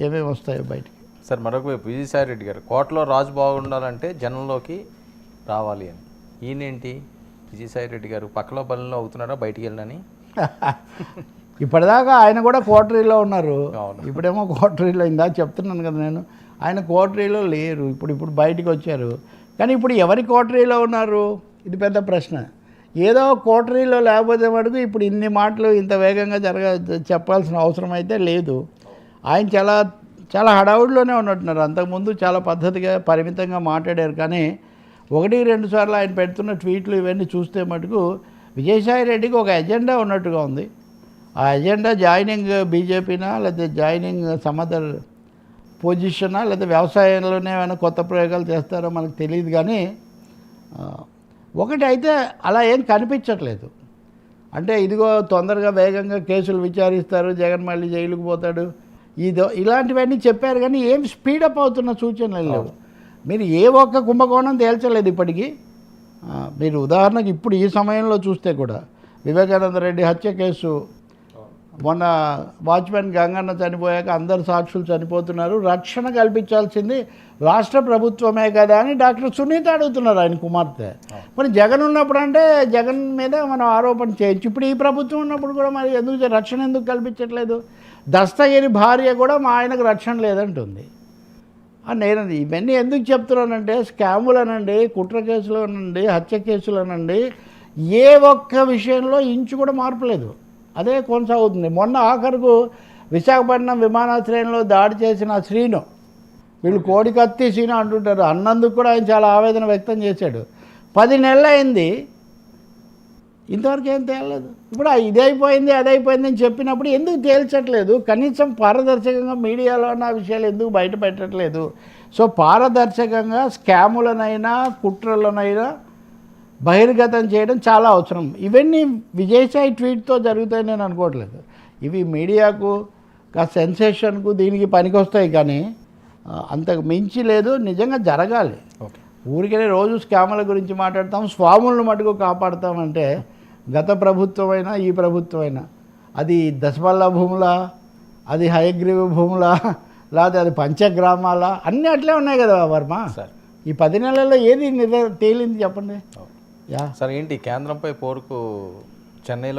ఏమేమి వస్తాయో బయటికి. సార్ మరొక వైపు విజయసాయి రెడ్డి గారు కోటలో రాజు బాగుండాలంటే జనంలోకి రావాలి అని, ఈయనేంటి విజయసాయి రెడ్డి గారు పక్కలో పనులు అవుతున్నారా బయటికి వెళ్ళని? ఇప్పటిదాకా ఆయన కూడా కోటరీలో ఉన్నారు, అవును. ఇప్పుడేమో కోటరీలో ఇందాక చెప్తున్నాను కదా నేను, ఆయన కోటరీలో లేరు, ఇప్పుడు బయటికి వచ్చారు. కానీ ఇప్పుడు ఎవరి కోటరీలో ఉన్నారు, ఇది పెద్ద ప్రశ్న. ఏదో కోటరీలో లేకపోతే మటుకు ఇప్పుడు ఇన్ని మాటలు ఇంత వేగంగా చెప్పాల్సిన అవసరం అయితే లేదు. ఆయన చాలా చాలా హడావుడిలోనే ఉన్నట్టున్నారు. అంతకుముందు చాలా పద్ధతిగా పరిమితంగా మాట్లాడారు. కానీ 1-2 సార్లు ఆయన పెడుతున్న ట్వీట్లు ఇవన్నీ చూస్తే మటుకు విజయసాయి రెడ్డికి ఒక ఎజెండా ఉన్నట్టుగా ఉంది. ఆ ఎజెండా జాయినింగ్ బీజేపీనా, లేదా జాయినింగ్ సమ్ అదర్ పొజిషనా, లేదా వ్యవసాయంలోనే ఏమైనా కొత్త ప్రయోగాలు చేస్తారో మనకు తెలియదు. కానీ ఒకటి అయితే అలా ఏం కనిపించట్లేదు. అంటే ఇదిగో తొందరగా వేగంగా కేసులు విచారిస్తారు, జగన్ మళ్ళీ జైలుకు పోతాడు, ఇలాంటివన్నీ చెప్పారు. కానీ ఏం స్పీడప్ అవుతున్న సూచనలు లేవు. మీరు ఏ ఒక్క కుంభకోణం తేల్చలేదు ఇప్పటికీ. మీరు ఉదాహరణకు ఇప్పుడు ఈ సమయంలో చూస్తే కూడా వివేకానంద రెడ్డి హత్య కేసు, మొన్న వాచ్మెన్ గంగన్న చనిపోయాక అందరు సాక్షులు చనిపోతున్నారు, రక్షణ కల్పించాల్సింది రాష్ట్ర ప్రభుత్వమే కదా అని డాక్టర్ సునీత అడుగుతున్నారు, ఆయన కుమార్తె. మరి జగన్ ఉన్నప్పుడు అంటే జగన్ మీద మనం ఆరోపణ చేయొచ్చు, ఇప్పుడు ఈ ప్రభుత్వం ఉన్నప్పుడు కూడా మరి రక్షణ ఎందుకు కల్పించట్లేదు? దస్తగిరి భార్య కూడా మా ఆయనకు రక్షణ లేదంటుంది. నేను ఇవన్నీ ఎందుకు చెప్తున్నానంటే, స్కాములనండి, కుట్ర కేసులనండి, హత్య కేసులనండి, ఏ ఒక్క విషయంలో ఇంచు కూడా మార్పు లేదు, అదే కొనసాగుతుంది. మొన్న ఆఖరుకు విశాఖపట్నం విమానాశ్రయంలో దాడి చేసిన శ్రీను, వీళ్ళు కోడికత్తి శ్రీను అంటుంటారు, అన్నందుకు కూడా ఆయన చాలా ఆవేదన వ్యక్తం చేశాడు. 10 నెలలు అయింది, ఇంతవరకు ఏం తేలలేదు. ఇప్పుడు ఇదైపోయింది అదైపోయింది అని చెప్పినప్పుడు ఎందుకు తేల్చట్లేదు? కనీసం పారదర్శకంగా మీడియాలో ఉన్న విషయాలు ఎందుకు బయట పెట్టట్లేదు? సో పారదర్శకంగా స్కాములనైనా కుట్రలనైనా బహిర్గతం చేయడం చాలా అవసరం. ఇవన్నీ విజయసాయి ట్వీట్తో జరుగుతాయని నేను అనుకోవట్లేదు. ఇవి మీడియాకు సెన్సేషన్కు దీనికి పనికొస్తాయి, కానీ అంతకు మించి లేదు. నిజంగా జరగాలి. ఊరికే రోజు స్కాముల గురించి మాట్లాడతాం, స్వాములను మటుకు కాపాడుతామంటే గత ప్రభుత్వమైనా ఈ ప్రభుత్వమైనా, అది దశపల్ల భూములా, అది హయగ్రీవ భూములా, లేదా అది పంచగ్రామాల, అన్నీ అట్లే ఉన్నాయి కదా వర్మ. ఈ 10 నెలల్లో ఏది తేలింది చెప్పండి. సార్ ఏంటి కేంద్రంపై పోరుకు చెన్నైలో